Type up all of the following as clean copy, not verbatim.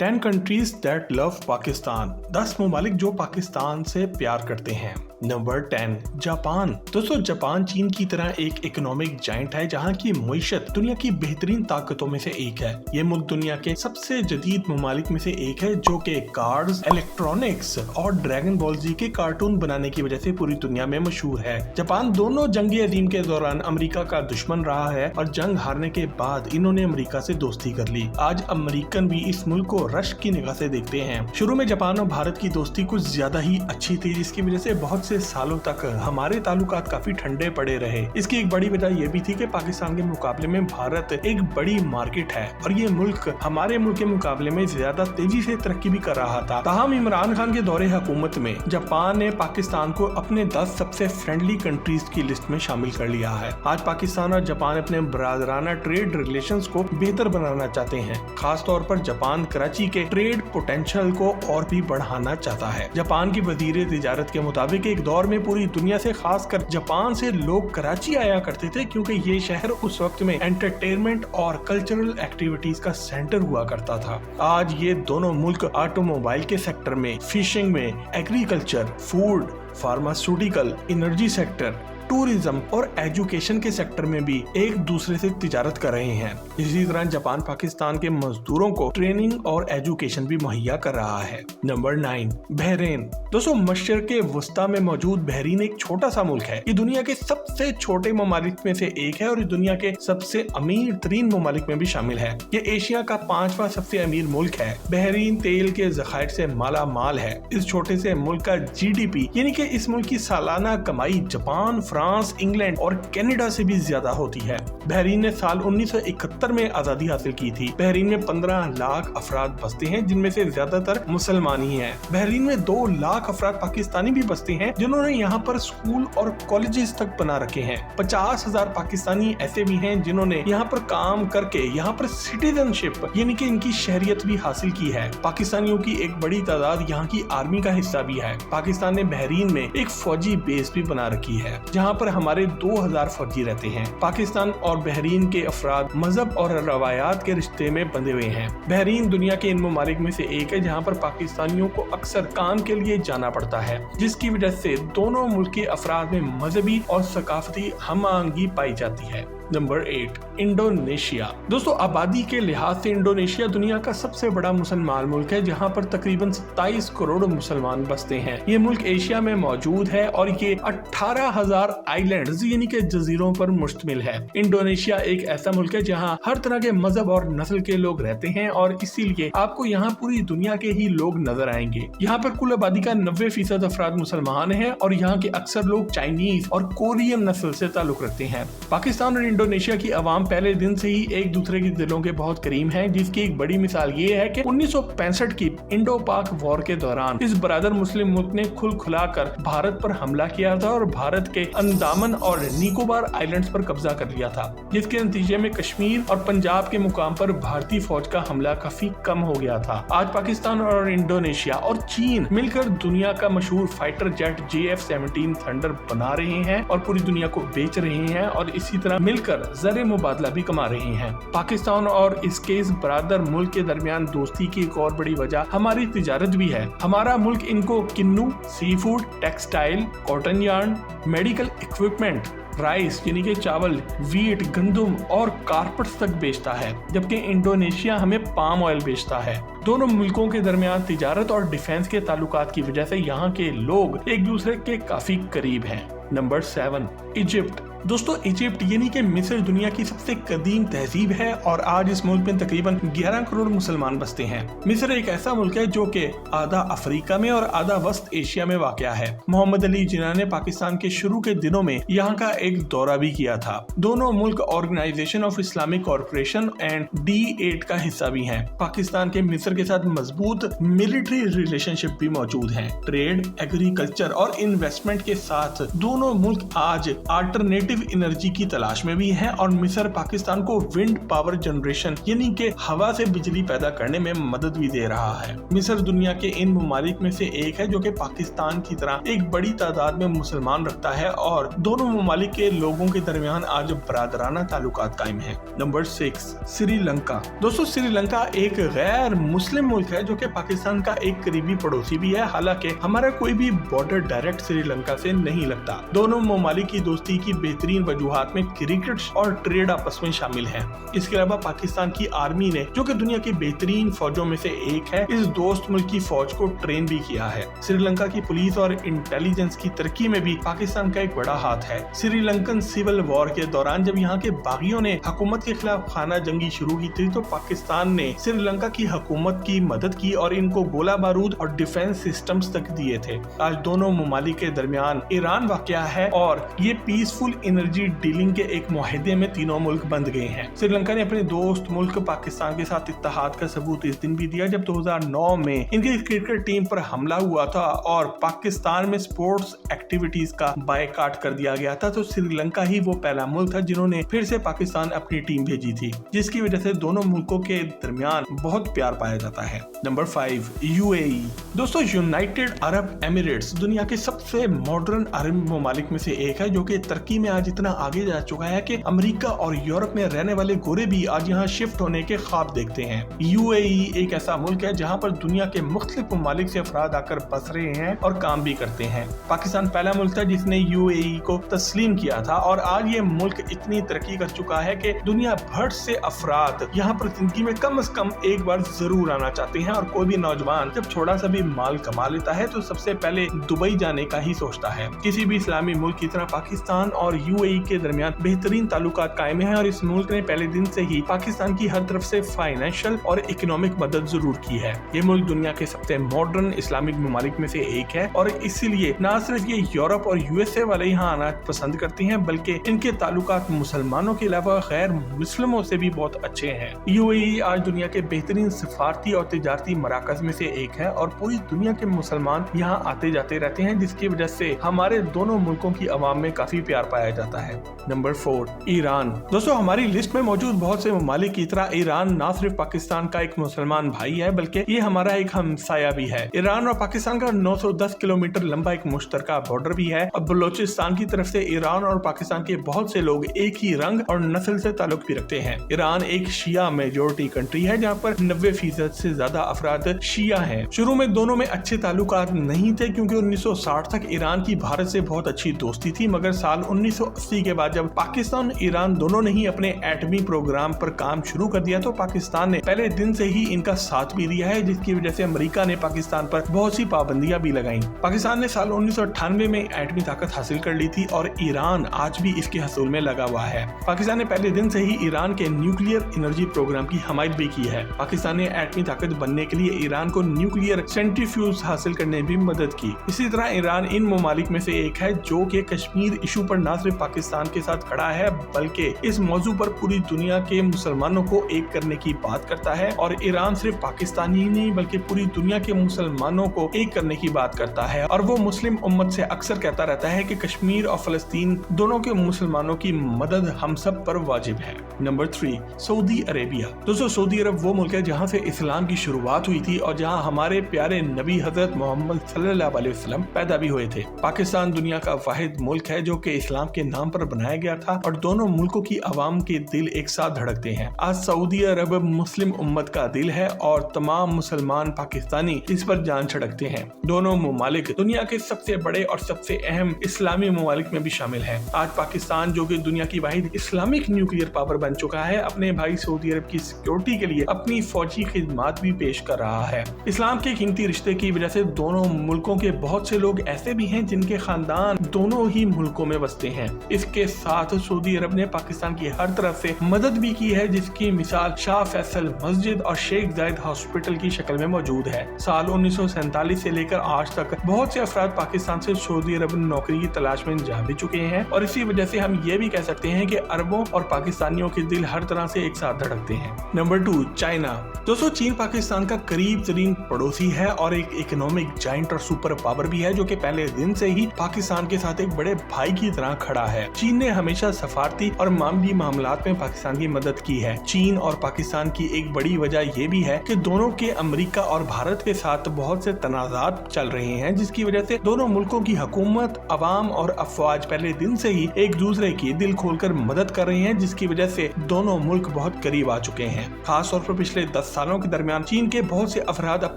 10 countries that love Pakistan, 10 ममालिक जो पाकिस्तान से प्यार करते हैं। Number 10 Japan. दोस्तों जापान चीन की तरह एक इकोनॉमिक जाइंट है जहां की मईशत दुनिया की बेहतरीन ताकतों में से एक है। ये मुल्क दुनिया के सबसे जदीद ममालिक में से एक है जो कि कार्ड्स, इलेक्ट्रॉनिक्स और ड्रैगन बॉल जी के कार्टून बनाने की वजह से पूरी दुनिया में मशहूर है। जापान दोनों जंग अजीम के दौरान अमेरिका का दुश्मन रहा है और जंग हारने के बाद इन्होंने अमेरिका से दोस्ती कर ली। आज अमेरिकन भी इस मुल्क को रश्क की निगाह से देखते हैं। शुरू में जापान और भारत की दोस्ती कुछ ज्यादा ही अच्छी थी, जिसकी वजह से बहुत से सालों तक हमारे ताल्लुकात काफी ठंडे पड़े रहे। इसकी एक बड़ी वजह यह भी थी कि पाकिस्तान के मुकाबले में भारत एक बड़ी मार्केट है और ये मुल्क हमारे मुल्क के मुकाबले में ज्यादा तेजी से तरक्की भी कर रहा था। ताहम इमरान खान के दौरे हुकूमत में जापान ने पाकिस्तान को अपने 10 सबसे फ्रेंडली कंट्रीज की लिस्ट में शामिल कर लिया है। आज पाकिस्तान और जापान अपने बरादराना ट्रेड रिलेशंस को बेहतर बनाना चाहते हैं। खास तौर पर जापान कराची के ट्रेड पोटेंशियल को और भी बढ़ाना चाहता है। जापान की वजीर तिजारत के मुताबिक एक दौर में पूरी दुनिया से खासकर जापान से लोग कराची आया करते थे क्योंकि ये शहर उस वक्त में एंटरटेनमेंट और कल्चरल एक्टिविटीज का सेंटर हुआ करता था। आज ये दोनों मुल्क ऑटोमोबाइल के सेक्टर में, फिशिंग में, agriculture, food, pharmaceutical, energy sector, tourism और एजुकेशन के सेक्टर में भी एक दूसरे से तिजारत कर रहे हैं। इसी तरह जापान पाकिस्तान के मजदूरों को ट्रेनिंग और एजुकेशन भी मुहैया कर रहा है। Number 9 Bahrain. दोस्तों मशरिक़ वस्ता में मौजूद बहरीन एक छोटा सा मुल्क है। ये दुनिया के सबसे छोटे ममालिक में से एक है और दुनिया के सबसे अमीर तरीन ममालिक में भी शामिल है। ये एशिया का 5वां सबसे अमीर मुल्क है। बहरीन तेल के ज़खायर से माला माल है। इस छोटे से मुल्क का GDP यानी कि इस मुल्क की सालाना कमाई जापान, फ्रांस, इंग्लैंड और कनाडा से भी ज्यादा होती है। बहरीन ने साल 1971 में आजादी हासिल की थी। बहरीन में 15 लाख अफराद बसते हैं जिनमें से ज्यादातर मुसलमान ही हैं। बहरीन में 2 लाख अफराद पाकिस्तानी भी बसते हैं जिन्होंने यहाँ पर स्कूल और कॉलेजेस तक बना रखे हैं। 50,000 पाकिस्तानी ऐसे भी हैं जिन्होंने यहाँ पर काम करके यहाँ पर सिटीजनशिप यानी कि इनकी शहरियत भी हासिल की है। पाकिस्तानियों की एक बड़ी तादाद यहाँ की आर्मी का हिस्सा भी है। पाकिस्तान ने बहरीन में एक फौजी बेस भी बना रखी है जहाँ पर हमारे 2000 फौजी रहते हैं। पाकिस्तान और बहरीन के अफराद मजहब और रवायात के रिश्ते में बंधे हुए हैं। बहरीन दुनिया के इन ममालिक में से एक है जहां पर पाकिस्तानियों को अक्सर काम के लिए जाना पड़ता है, जिसकी वजह से दोनों मुल्क के अफराद में मजहबी और सकाफती हम-आहंगी पाई जाती है। Number 8 Indonesia. दोस्तों आबादी के लिहाज से इंडोनेशिया दुनिया का सबसे बड़ा मुसलमान मुल्क है जहां पर तकरीबन 27 करोड़ मुसलमान बसते हैं। ये मुल्क एशिया में मौजूद है और ये 18,000 आइलैंड्स यानी कि जजीरों पर मुश्तमिल है। इंडोनेशिया एक ऐसा मुल्क है जहां हर तरह के मजहब और नस्ल के लोग रहते हैं और इसीलिए आपको यहाँ पूरी दुनिया के ही लोग नजर आएंगे। यहाँ पर कुल आबादी का 90% अफराद मुसलमान है और यहाँ के अक्सर लोग चाइनीज और कोरियन नस्ल से ताल्लुक रखते हैं। पाकिस्तान और इंडोनेशिया की आवाम पहले दिन से ही एक दूसरे के दिलों के बहुत करीब हैं, जिसकी एक बड़ी मिसाल ये है कि 1965 की इंडो पाक वॉर के दौरान इस बरादर मुस्लिम मुल्क ने खुलखुलाकर भारत पर हमला किया था और भारत के अंडमान और निकोबार आइलैंड्स पर कब्जा कर लिया था, जिसके नतीजे में कश्मीर और पंजाब के मुकाम पर भारतीय फौज का हमला काफी कम हो गया था। आज पाकिस्तान और इंडोनेशिया और चीन मिलकर दुनिया का मशहूर फाइटर जेट JF-17 थंडर बना रहे हैं और पूरी दुनिया को बेच रहे हैं और इसी तरह मिलकर ज़र मुबादला भी कमा रहे हैं। पाकिस्तान और इसके इस बरादर मुल्क के दरमियान दोस्ती की एक और बड़ी वजह हमारी तिजारत भी है। हमारा मुल्क इनको किन्नू, seafood, textile, cotton yarn, medical equipment, rice यानी कि चावल, वीट, गंदम और कारपेट्स तक बेचता है, जबकि इंडोनेशिया हमें पाम ऑयल बेचता है। दोनों मुल्कों के दरमियान तिजारत और डिफेंस के ताल्लुकात की वजह से यहाँ के लोग एक दूसरे के काफी करीब हैं। Number 7 Egypt. दोस्तों इजिप्ट यानी कि मिस्र दुनिया की सबसे कदीम तहजीब है और आज इस मुल्क में तकरीबन 11 करोड़ मुसलमान बसते हैं। मिस्र एक ऐसा मुल्क है जो कि आधा अफ्रीका में और आधा वस्त एशिया में वाक़या है। मोहम्मद अली जिन्ना ने पाकिस्तान के शुरू के दिनों में यहाँ का एक दौरा भी किया था। दोनों मुल्क organisation of Islamic corporation and D8 का हिस्सा भी हैं। पाकिस्तान के मिस्र के साथ मजबूत मिलिट्री रिलेशनशिप भी मौजूद है। ट्रेड, एग्रीकल्चर और इन्वेस्टमेंट के साथ दोनों मुल्क आज अल्टरनेट अल्टरनेटिव एनर्जी की तलाश में भी है और मिस्र पाकिस्तान को विंड पावर जनरेशन यानी कि हवा से बिजली पैदा करने में मदद भी दे रहा है। मिस्र दुनिया के इन ममालिक में से एक है जो कि पाकिस्तान की तरह एक बड़ी तादाद में मुसलमान रखता है और दोनों ममालिक के लोगों के दरमियान आज बरादराना ताल्लुकात कायम है। नंबर 6, श्रीलंका। दोस्तों, श्रीलंका एक गैर मुस्लिम मुल्क है जो कि पाकिस्तान का एक करीबी पड़ोसी भी है। हालांकि हमारा कोई भी बॉर्डर डायरेक्ट श्रीलंका से नहीं लगता। दोनों ममालिक की दोस्ती की बेहतरीन वजूहात में क्रिकेट और ट्रेड आपस में शामिल है। इसके अलावा पाकिस्तान की आर्मी ने, जो कि दुनिया की बेहतरीन फौजों में से एक है, इस दोस्त मुल्क की फौज को ट्रेन भी किया है। श्रीलंका की पुलिस और इंटेलिजेंस की तरक्की में भी पाकिस्तान का एक बड़ा हाथ है। श्रीलंकन सिविल वॉर के दौरान जब यहाँ के बागियों ने हुकूमत के खिलाफ खाना जंगी शुरू की थी तो पाकिस्तान ने श्रीलंका की हुकूमत की मदद की और इनको गोला बारूद और डिफेंस सिस्टम्स तक दिए थे। आज दोनों ममालिक के दरमियान ईरान वाक़या है और ये पीसफुल एनर्जी डीलिंग के एक मुआहदे में तीनों मुल्क बंध गए हैं। श्रीलंका ने अपने दोस्त मुल्क पाकिस्तान के साथ इत्तेहाद का सबूत इस दिन भी दिया जब 2009 में इनकी क्रिकेट टीम पर हमला हुआ था और पाकिस्तान में स्पोर्ट्स एक्टिविटीज का बायकॉट कर दिया गया था। तो श्रीलंका ही वो पहला मुल्क था जिन्होंने फिर से पाकिस्तान अपनी टीम भेजी थी, जिसकी वजह से दोनों मुल्कों के दरमियान बहुत प्यार पाया जाता है। Number 5, UAE. दोस्तों, यूनाइटेड अरब एमिरेट्स दुनिया के सबसे मॉडर्न अरब ममालिक में से एक है जो कि तरक्की में आज इतना आगे जा चुका है कि अमेरिका और यूरोप में रहने वाले गोरे भी आज यहाँ शिफ्ट होने के ख्वाब देखते हैं। यूएई एक ऐसा मुल्क है जहाँ पर दुनिया के मुख्तलिफ ममालिक से अफराद आकर बस रहे हैं और काम भी करते हैं। पाकिस्तान पहला मुल्क था जिसने यूएई को तस्लीम किया था और आज ये मुल्क इतनी तरक्की कर चुका है कि दुनिया भर से अफराद यहाँ पर जिंदगी में कम से कम एक बार जरूर आना चाहते हैं। और कोई भी नौजवान जब थोड़ा सा भी माल कमा लेता है तो सबसे पहले दुबई जाने का ही सोचता है। किसी भी इस्लामी मुल्क की तरह पाकिस्तान और यूएई के दरमियान बेहतरीन ताल्लुकात कायम है और इस मुल्क ने पहले दिन से ही पाकिस्तान की हर तरफ से फाइनेंशियल और इकोनॉमिक मदद जरूर की है। ये मुल्क दुनिया के सबसे मॉडर्न इस्लामिक ममालिक में से एक है और इसीलिए न सिर्फ ये यूरोप और यूएसए वाले यहाँ आना पसंद करते हैं बल्कि इनके ताल्लुकात मुसलमानों के अलावा गैर मुस्लिमों से भी बहुत अच्छे हैं। यूएई आज दुनिया के बेहतरीन सफारती और तिजारती मराकज में से एक है और पूरी दुनिया के मुसलमान यहाँ आते जाते रहते हैं, जिसकी वजह से हमारे दोनों मुल्कों की आवाम में काफी प्यार पाया जाता है। Number 4, Iran. दोस्तों, हमारी लिस्ट में मौजूद बहुत से ममालिक की तरह ईरान न सिर्फ पाकिस्तान का एक मुसलमान भाई है बल्कि ये हमारा एक हमसाया भी है। ईरान और पाकिस्तान का 910 किलोमीटर लंबा एक मुश्तरका बॉर्डर भी है और बलोचिस्तान की तरफ से ईरान और पाकिस्तान के बहुत से लोग एक ही रंग और नस्ल से ताल्लुक भी रखते हैं। ईरान एक शिया मेजोरिटी कंट्री है जहाँ पर 90% से ज्यादा अफराद शिया हैं। शुरू में दोनों में अच्छे ताल्लुकात नहीं थे क्योंकि 1960 तक ईरान की भारत से बहुत अच्छी दोस्ती थी, मगर साल 1980 के बाद जब पाकिस्तान ईरान दोनों ने ही अपने एटमी प्रोग्राम पर काम शुरू कर दिया तो पाकिस्तान ने पहले दिन से ही इनका साथ भी दिया है, जिसकी वजह से अमेरिका ने पाकिस्तान पर बहुत सी पाबंदियां भी लगाई। पाकिस्तान ने साल 1998 में एटमी ताकत हासिल कर ली थी और ईरान आज भी इसके हसूल में लगा हुआ है। पाकिस्तान ने पहले दिन से ही ईरान के न्यूक्लियर एनर्जी प्रोग्राम की हमायत भी की है। पाकिस्तान ने एटमी ताकत बनने के लिए ईरान को न्यूक्लियर सेंट्रीफ्यूज हासिल करने में भी मदद की। इसी तरह ईरान इन ममालिक में से एक है जो कि कश्मीर इशू पर न सिर्फ पाकिस्तान के साथ खड़ा है बल्कि इस मौजू पर पूरी दुनिया के मुसलमानों को एक करने की बात करता है। और ईरान सिर्फ पाकिस्तान ही नहीं बल्कि पूरी दुनिया के मुसलमानों को एक करने की बात करता है और वो मुस्लिम उम्मत से अक्सर कहता रहता है कि कश्मीर और फलस्तीन दोनों के मुसलमानों की मदद हम सब पर वाजिब है। Number 3, Saudi Arabia. दोस्तों, सऊदी अरब वो मुल्क है जहाँ से इस्लाम की शुरुआत हुई थी और जहाँ हमारे प्यारे नबी हजरत मोहम्मद सल्लल्लाहु अलैहि वसल्लम पैदा भी हुए थे। पाकिस्तान दुनिया का वाहिद मुल्क है जो कि इस्लाम के नाम पर बनाया गया था और दोनों मुल्कों की आवाम के दिल एक साथ धड़कते हैं। आज सऊदी अरब मुस्लिम उम्मत का दिल है और तमाम मुसलमान पाकिस्तानी इस पर जान छिड़कते हैं। दोनों ममालिक दुनिया के सबसे बड़े और सबसे अहम इस्लामी ममालिक में भी शामिल है। आज पाकिस्तान जो कि दुनिया की वाहिद इस्लामिक न्यूक्लियर पावर बन चुका है, अपने भाई सऊदी अरब की सिक्योरिटी के लिए अपनी फौजी खिदमत भी पेश कर रहा है। इस्लाम के कीमती रिश्ते की वजह से दोनों मुल्कों के बहुत से लोग ऐसे भी हैं जिनके खानदान दोनों ही मुल्कों में बसते हैं। इसके साथ सऊदी अरब ने पाकिस्तान की हर तरफ से मदद भी की है, जिसकी मिसाल शाह फैसल मस्जिद और शेख जायद हॉस्पिटल की शक्ल में मौजूद है। साल 1947 से लेकर आज तक बहुत से अफराद पाकिस्तान से सऊदी अरब नौकरी की तलाश में जा भी चुके हैं और इसी वजह से हम ये भी कह सकते हैं कि अरबों और पाकिस्तानियों के दिल हर तरह से एक साथ धड़कते हैं। Number 2, China. दोस्तों, चीन पाकिस्तान का करीब तरीन पड़ोसी है और एक इकोनॉमिक जाइंट और सुपर पावर भी है जो कि पहले दिन से ही पाकिस्तान के साथ एक बड़े भाई की तरह खड़ा पड़ा है। चीन ने हमेशा सफारती और मामूली मामलात में पाकिस्तान की मदद की है। चीन और पाकिस्तान की एक बड़ी वजह ये भी है कि दोनों के अमेरिका और भारत के साथ बहुत से तनाज़ात चल रहे हैं, जिसकी वजह से दोनों मुल्कों की हुकूमत, अवाम और अफवाज पहले दिन से ही एक दूसरे की दिल खोलकर मदद कर रहे हैं, जिसकी वजह से दोनों मुल्क बहुत करीब आ चुके हैं। खास तौर पर पिछले 10 सालों के दरमियान चीन के बहुत से अफराद अब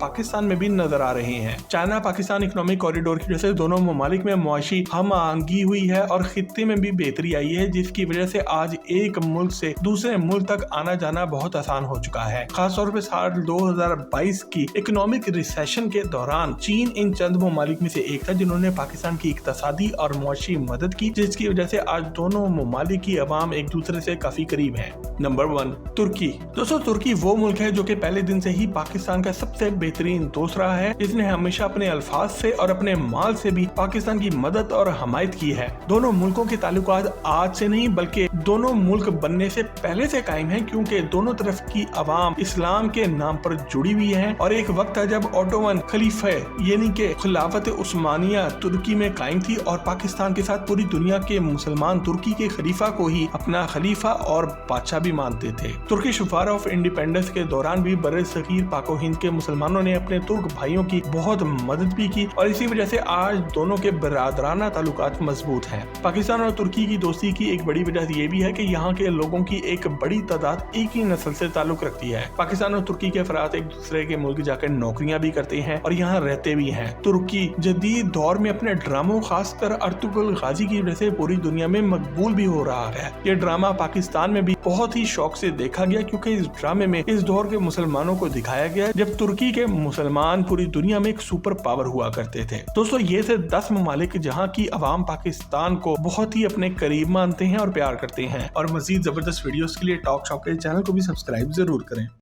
पाकिस्तान में भी नजर आ रहे हैं। चाइना पाकिस्तान इकोनॉमिक कॉरिडोर की वजह से दोनों ममालिक में मुआशी हम आहंगी हुई है और खित्ते में भी बेहतरी आई है, जिसकी वजह से आज एक मुल्क से दूसरे मुल्क तक आना जाना बहुत आसान हो चुका है। खास तौर पर साल 2022 की इकोनॉमिक रिसेशन के दौरान चीन इन चंद ममालिक में से एक था जिन्होंने पाकिस्तान की इक्तिसादी और मुआशी मदद की, जिसकी वजह से आज दोनों ममालिक की अवाम एक दूसरे से काफी करीब है। नंबर 1, तुर्की। दोस्तों, तुर्की वो मुल्क है जो कि पहले दिन से ही पाकिस्तान का सबसे बेहतरीन दोस्त रहा है, जिसने हमेशा अपने अल्फाज से और अपने माल से भी पाकिस्तान की मदद और हमायत की है। दोनों मुल्कों के ताल्लुकात आज से नहीं बल्कि दोनों मुल्क बनने से पहले से कायम है, क्योंकि दोनों तरफ की अवाम इस्लाम के नाम पर जुड़ी हुई है और एक वक्त था जब ओटोमन खलीफे यानी कि खिलाफत उस्मानिया तुर्की में कायम थी और पाकिस्तान के साथ पूरी दुनिया के मुसलमान तुर्की के खलीफा को ही अपना खलीफा और बादशाह भी मानते थे। तुर्किश वार ऑफ इंडिपेंडेंस के दौरान भी बरे सगीर पाको हिंद के मुसलमानों ने अपने तुर्क भाइयों की बहुत मदद भी की और इसी वजह से आज दोनों के बरादराना ताल्लुकात मजबूत हैं। पाकिस्तान और तुर्की की दोस्ती की एक बड़ी वजह ये भी है कि यहाँ के लोगों की एक बड़ी तादाद एक ही नस्ल से ताल्लुक रखती है। पाकिस्तान और तुर्की के अफराद एक दूसरे के मुल्क जाकर नौकरियां भी करते हैं और यहाँ रहते भी हैं। तुर्की जदीद दौर में अपने ड्रामों, खासकर अर्तुगरुल गाजी की वजह से पूरी दुनिया में मकबूल भी हो रहा है। ये ड्रामा पाकिस्तान में भी बहुत ही शौक से देखा गया, क्योंकि इस ड्रामे में इस दौर के मुसलमानों को दिखाया गया जब तुर्की के मुसलमान पूरी दुनिया में एक सुपर पावर हुआ करते थे। दोस्तों, ये थे 10 ममालिक जहाँ की अवाम पाकिस्तान को बहुत ही अपने करीब मानते हैं और प्यार करते हैं। और मजीद जबरदस्त वीडियोस के लिए टॉक शॉप के चैनल को भी सब्सक्राइब जरूर करें।